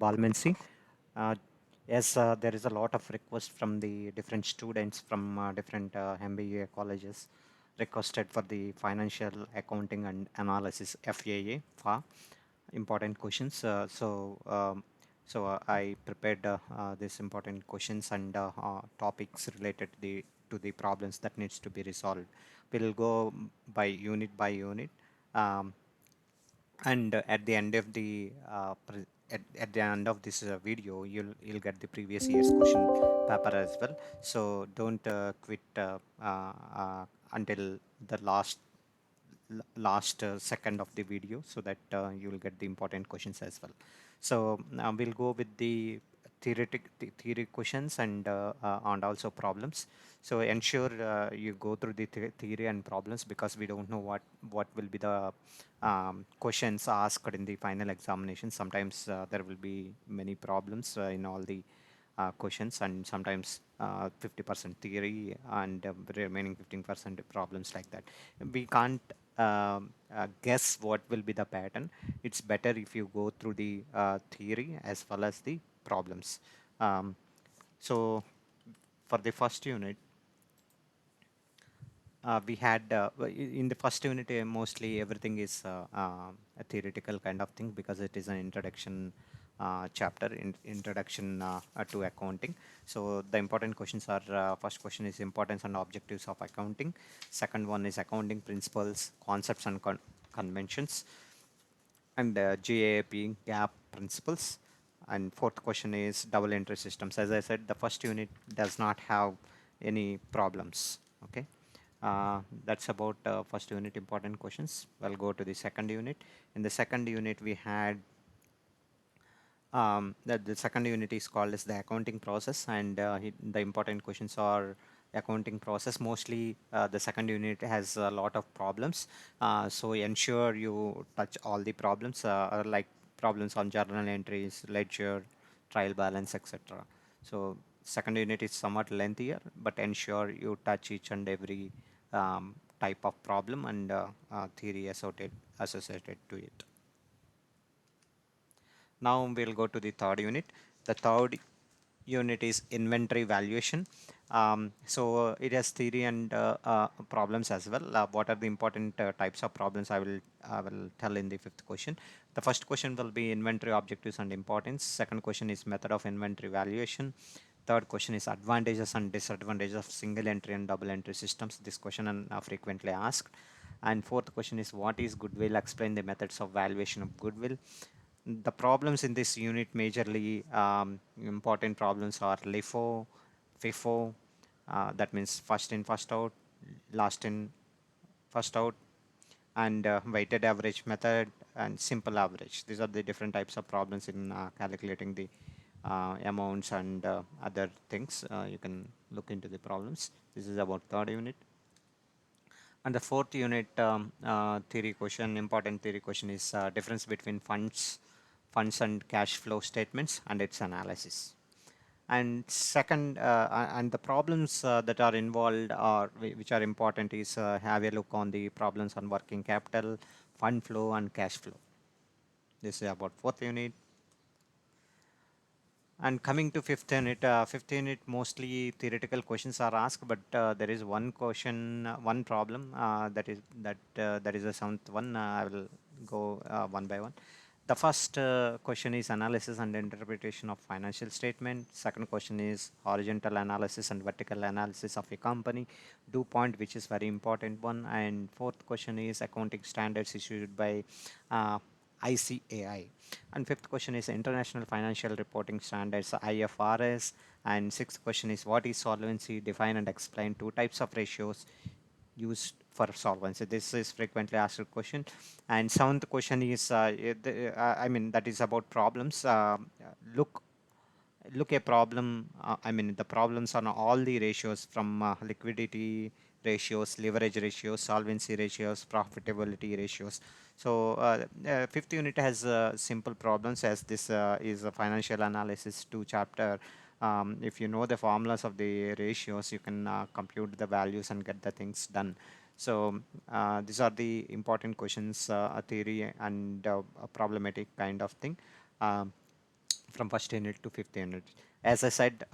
Balmansi. Uh, yes, there is a lot of requests from the different students from different MBA colleges requested for the financial accounting and analysis FAA for important questions. I prepared these important questions and topics related to the problems that needs to be resolved. We'll go by unit. Um, and at the end of at the end of this video, you'll get the previous year's question paper as well. So don't quit until the last second of the video, so that you will get the important questions as well. So now we'll go with the theory questions and also problems. So ensure you go through the theory and problems, because we don't know what will be the questions asked in the final examination. Sometimes there will be many problems in all the questions, and sometimes 50% theory and remaining 15% problems, like that. We can't guess what will be the pattern. It's better if you go through the theory as well as the problems. Um, so for the first unit, we had in the first unit, mostly everything is a theoretical kind of thing, because it is an introduction chapter in introduction to accounting. So the important questions are, first question is importance and objectives of accounting. Second one is accounting principles, concepts and conventions, and GAAP gap principles. And fourth question is double entry systems. As I said, the first unit does not have any problems. Okay. That's about first unit important questions. We'll go to the second unit. In the second unit, we had the second unit is called as the accounting process, and the important questions are accounting process. Mostly, the second unit has a lot of problems, so ensure you touch all the problems, like problems on journal entries, ledger, trial balance, etc. So second unit is somewhat lengthier, but ensure you touch each and every type of problem and theory associated to it. Now we'll go to the third unit. The third unit is inventory valuation. So it has theory and problems as well. What are the important types of problems? I will tell in the fifth question. The first question will be inventory objectives and importance. Second question is method of inventory valuation. Third question is advantages and disadvantages of single entry and double entry systems. This question are frequently asked. And fourth question is what is goodwill? Explain the methods of valuation of goodwill. The problems in this unit, majorly important problems are LIFO, FIFO, that means first in, first out, last in, first out, and weighted average method and simple average. These are the different types of problems in calculating the amounts and other things. You can look into the problems. This is about third unit. And the fourth unit, theory question, important theory question is difference between funds and cash flow statements and its analysis. And second, and the problems that are involved, are which are important, is have a look on the problems on working capital, fund flow, and cash flow. This is about fourth unit. And coming to fifth unit, mostly theoretical questions are asked, but there is one question, one problem that is the seventh one. I will go one by one. The first question is analysis and interpretation of financial statement. Second question is horizontal analysis and vertical analysis of a company. Do point, which is very important one. And fourth question is accounting standards issued by uh, ICAI. And fifth question is international financial reporting standards, IFRS. And sixth question is what is solvency? Define and explain two types of ratios used for solvency. This is frequently asked question. And seventh question is, I mean, that is about problems. Look look a problem, I mean the problems on all the ratios, from liquidity ratios, leverage ratios, solvency ratios, profitability ratios. So fifth unit has simple problems, as this is a financial analysis 2 chapter. If you know the formulas of the ratios, you can compute the values and get the things done. So these are the important questions, a theory and a problematic kind of thing. Um, from first unit to fifth unit. As I said,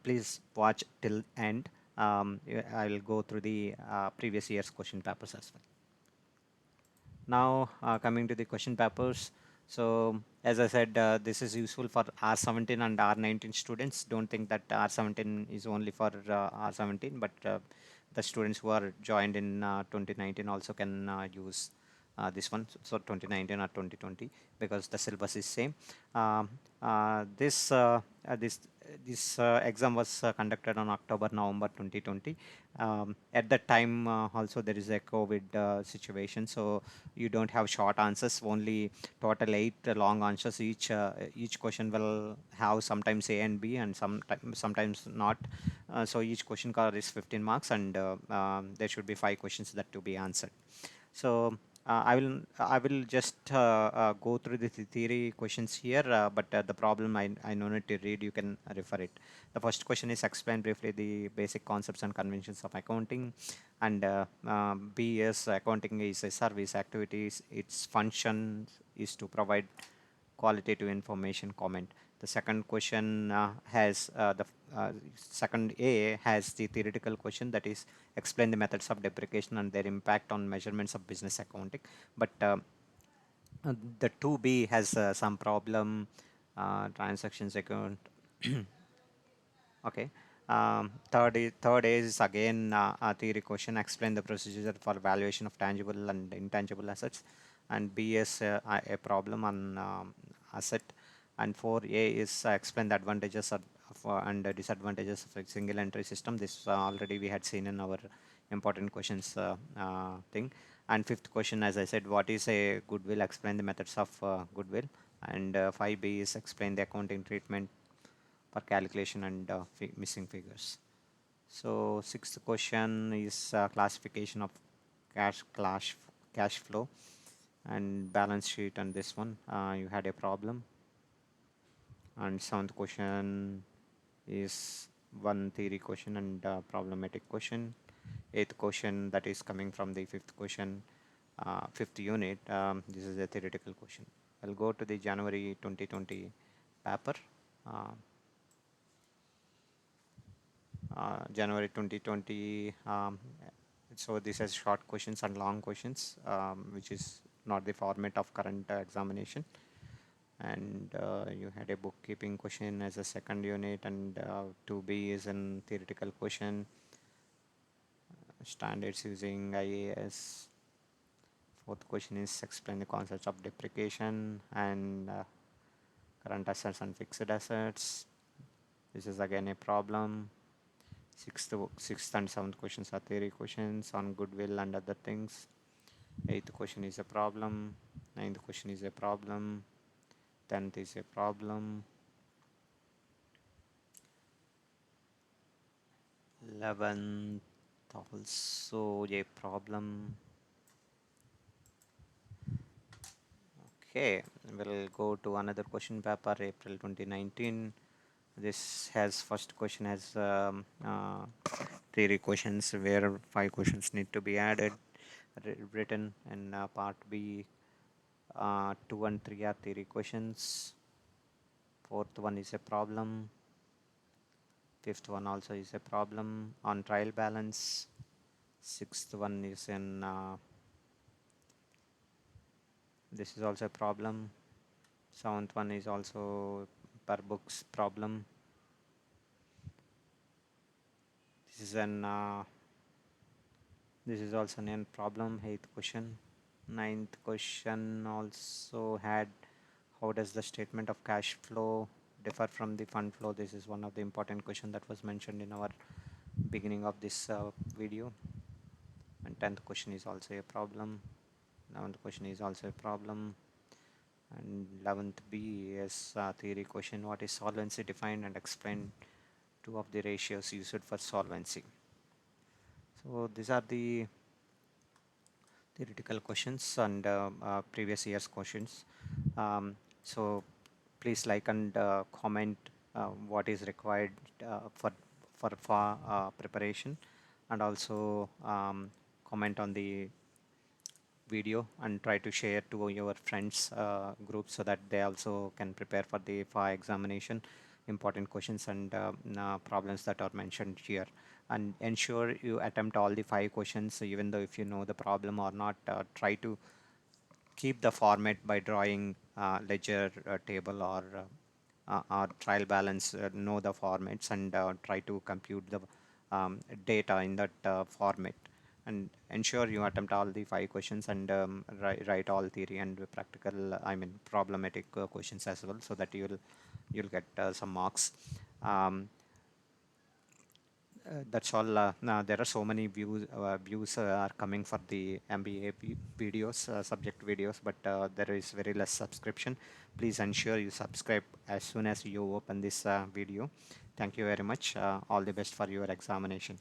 please watch till end. I'll go through the previous year's question papers as well. Now, coming to the question papers. So, as I said, this is useful for R17 and R19 students. Don't think that R17 is only for R17, but the students who are joined in 2019 also can use this one, so 2019 or 2020, because the syllabus is same. Um, this this exam was conducted on October November 2020. At that time, also there is a COVID situation, so you don't have short answers. Only total eight long answers. Each question will have sometimes A and B, and sometimes not. So each question card is 15 marks, and there should be five questions that to be answered. So I will just go through the theory questions here, but the problem I no need to read. You can refer it. The first question is explain briefly the basic concepts and conventions of accounting, and B is accounting is a service activities. Its function is to provide qualitative information comment. The second question has the second A has the theoretical question, that is explain the methods of depreciation and their impact on measurements of business accounting. But the 2B has some problem, transactions account. Okay. Third is again a theory question. Explain the procedure for valuation of tangible and intangible assets. And B is a problem on asset. And 4A is explain the advantages and the disadvantages of a single entry system. This already we had seen in our important questions thing. And fifth question, as I said, what is a goodwill? Explain the methods of goodwill. And 5B is explain the accounting treatment for calculation and missing figures. So sixth question is classification of cash flow and balance sheet, and this one you had a problem. And seventh question is one theory question and problematic question. Eighth question, that is coming from the fifth question, fifth unit. This is a theoretical question. I'll go to the January 2020 paper. Uh, January 2020. So this has short questions and long questions, which is not the format of current examination. And you had a bookkeeping question as a second unit, and 2B is an theoretical question. Standards using IAS. Fourth question is explain the concepts of depreciation and current assets and fixed assets. This is again a problem. Sixth and seventh questions are theory questions on goodwill and other things. Eighth question is a problem. Ninth question is a problem. 10th is a problem. 11th also a problem. Okay, we'll go to another question paper, April 2019. This has first question has theory questions where five questions need to be added, written, and part B, 2 and 3 are theory questions. Fourth one is a problem. Fifth one also is a problem on trial balance. Sixth one is in this is also a problem. Seventh one is also per books problem. This is an this is also an problem. Eighth question. Ninth question also had how does the statement of cash flow differ from the fund flow? This is one of the important question that was mentioned in our beginning of this video. And 10th question is also a problem. 11th question is also a problem. And 11th B is a theory question. What is solvency? Defined and explain two of the ratios used for solvency. So these are the theoretical questions and previous year's questions. So please like and comment what is required for preparation, and also comment on the video and try to share to your friends group so that they also can prepare for the FA examination, important questions and problems that are mentioned here. And ensure you attempt all the 5 questions, even though if you know the problem or not. Try to keep the format by drawing ledger table or trial balance, know the formats and try to compute the data in that format, and ensure you attempt all the 5 questions and write all theory and practical, I mean problematic questions as well, so that you'll get some marks. um, that's all. There are so many views are coming for the MBA videos, subject videos, but there is very less subscription. Please ensure you subscribe as soon as you open this video. Thank you very much. All the best for your examination.